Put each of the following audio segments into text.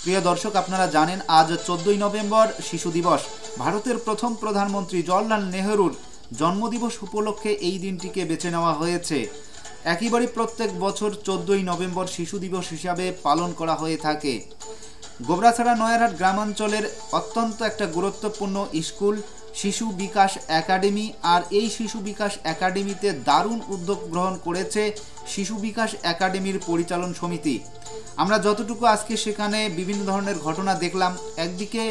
প্রিয় দর্শক, আপনারা জানেন আজ 14ই নভেম্বর শিশু দিবস। ভারতের প্রথম প্রধানমন্ত্রী জওহরলাল নেহরুর জন্মদিবস উপলক্ষে এই দিনটিকে বেছে নেওয়া হয়েছে। একেবারে প্রত্যেক বছর 14ই নভেম্বর শিশু দিবস হিসাবে পালন করা হয়ে থাকে। গোবরাছড়া নয়ারহাট গ্রামাঞ্চলের অত্যন্ত একটা গুরুত্বপূর্ণ স্কুল শিশু বিকাশ একাডেমি, আর এই শিশু বিকাশ একাডেমিতে দারুণ উদ্যোগ গ্রহণ করেছে শিশু বিকাশ একাডেমির পরিচালন সমিতি। আমরা যতটুকু আজকে সেখানে বিভিন্ন ধরনের ঘটনা দেখলাম, একদিকে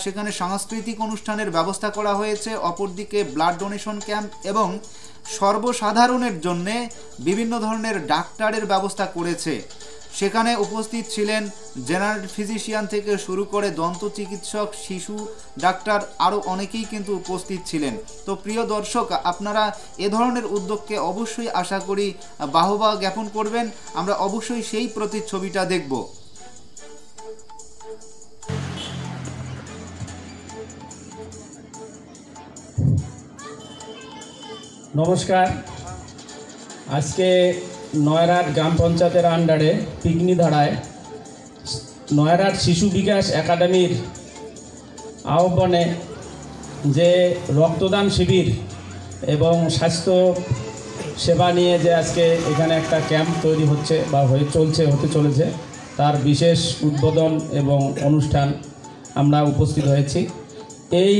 সেখানে সাংস্কৃতিক অনুষ্ঠানের ব্যবস্থা করা হয়েছে, অপরদিকে ব্লাড ডোনেশন ক্যাম্প এবং সর্বসাধারণের জন্যে বিভিন্ন ধরনের ডাক্তারের ব্যবস্থা করেছে। সেখানে উপস্থিত ছিলেন জেনারেল ফিজিশিয়ান থেকে শুরু করে দন্ত চিকিৎসক, শিশু ডাক্তার, আরও অনেকেই কিন্তু উপস্থিত ছিলেন। তো প্রিয় দর্শক, আপনারা এ ধরনের উদ্যোগকে অবশ্যই আশা করি বাহবা জ্ঞাপন করবেন। আমরা অবশ্যই সেই প্রতিচ্ছবিটা দেখব। নমস্কার। আজকে নয়ারহাট গ্রাম পঞ্চায়েতের আন্ডারে পিকনিধারায় নয়ারহাট শিশু বিকাশ একাডেমির আহ্বানে যে রক্তদান শিবির এবং স্বাস্থ্য সেবা নিয়ে যে আজকে এখানে একটা ক্যাম্প তৈরি হচ্ছে বা হতে চলেছে, তার বিশেষ উদ্বোধন এবং অনুষ্ঠান আমরা উপস্থিত হয়েছি। এই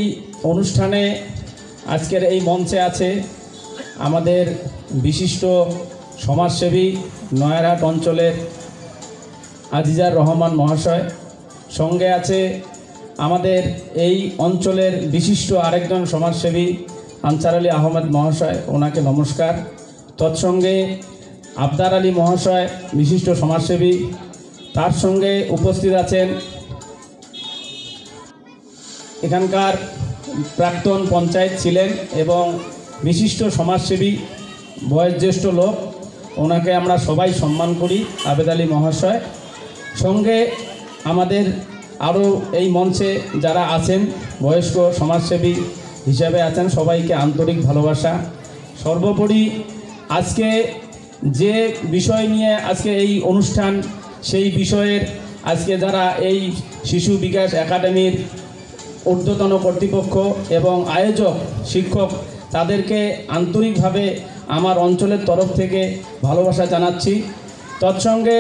অনুষ্ঠানে আজকের এই মঞ্চে আছে আমাদের বিশিষ্ট সমাজসেবী নয়ারহাট অঞ্চলের আজিজার রহমান মহাশয়, সঙ্গে আছে আমাদের এই অঞ্চলের বিশিষ্ট আরেকজন সমাজসেবী আনসার আলী আহমেদ মহাশয়, ওনাকে নমস্কার। তৎসঙ্গে আবদার আলী মহাশয়, বিশিষ্ট সমাজসেবী, তার সঙ্গে উপস্থিত আছেন এখানকার প্রাক্তন পঞ্চায়েত ছিলেন এবং বিশিষ্ট সমাজসেবী বয়োজ্যেষ্ঠ লোক, ওনাকে আমরা সবাই সম্মান করি, আবেদ আলী মহাশয়। সঙ্গে আমাদের আরও এই মঞ্চে যারা আছেন বয়স্ক সমাজসেবী হিসাবে আছেন, সবাইকে আন্তরিক ভালোবাসা। সর্বোপরি আজকে যে বিষয় নিয়ে আজকে এই অনুষ্ঠান, সেই বিষয়ের আজকে যারা এই শিশু বিকাশ একাডেমির ঊর্ধ্বতন কর্তৃপক্ষ এবং আয়োজক শিক্ষক, তাদেরকে আন্তরিকভাবে আমার অঞ্চলের তরফ থেকে ভালোবাসা জানাচ্ছি। তৎসঙ্গে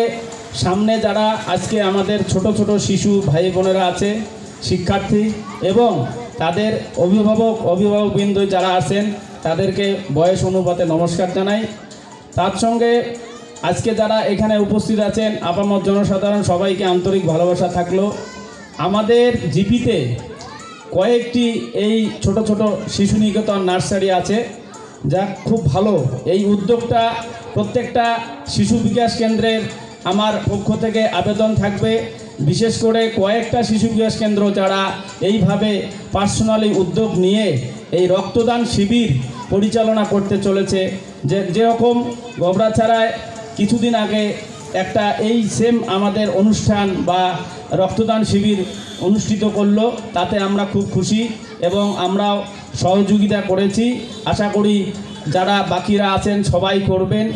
সামনে যারা আজকে আমাদের ছোট ছোট শিশু ভাই বোনেরা আছে, শিক্ষার্থী এবং তাদের অভিভাবকবৃন্দ যারা আছেন, তাদেরকে বয়স অনুপাতে নমস্কার জানাই। তার সঙ্গে আজকে যারা এখানে উপস্থিত আছেন আপামর জনসাধারণ, সবাইকে আন্তরিক ভালোবাসা থাকলো। আমাদের জিপিতে কয়েকটি এই ছোট ছোট শিশু নিকেতন নার্সারি আছে, যা খুব ভালো। এই উদ্যোগটা প্রত্যেকটা শিশু বিকাশ কেন্দ্রের আমার পক্ষ থেকে আবেদন থাকবে, বিশেষ করে কয়েকটা শিশু বিকাশ কেন্দ্র যারা এইভাবে পার্সোনালি উদ্যোগ নিয়ে এই রক্তদান শিবির পরিচালনা করতে চলেছে। যেরকম গোবরাছড়ায় কিছুদিন আগে একটা এই সেম আমাদের অনুষ্ঠান বা রক্তদান শিবির অনুষ্ঠিত করলো, তাতে আমরা খুব খুশি এবং আমরাও সহযোগিতা করেছি। আশা করি যারা বাকিরা আছেন সবাই করবেন।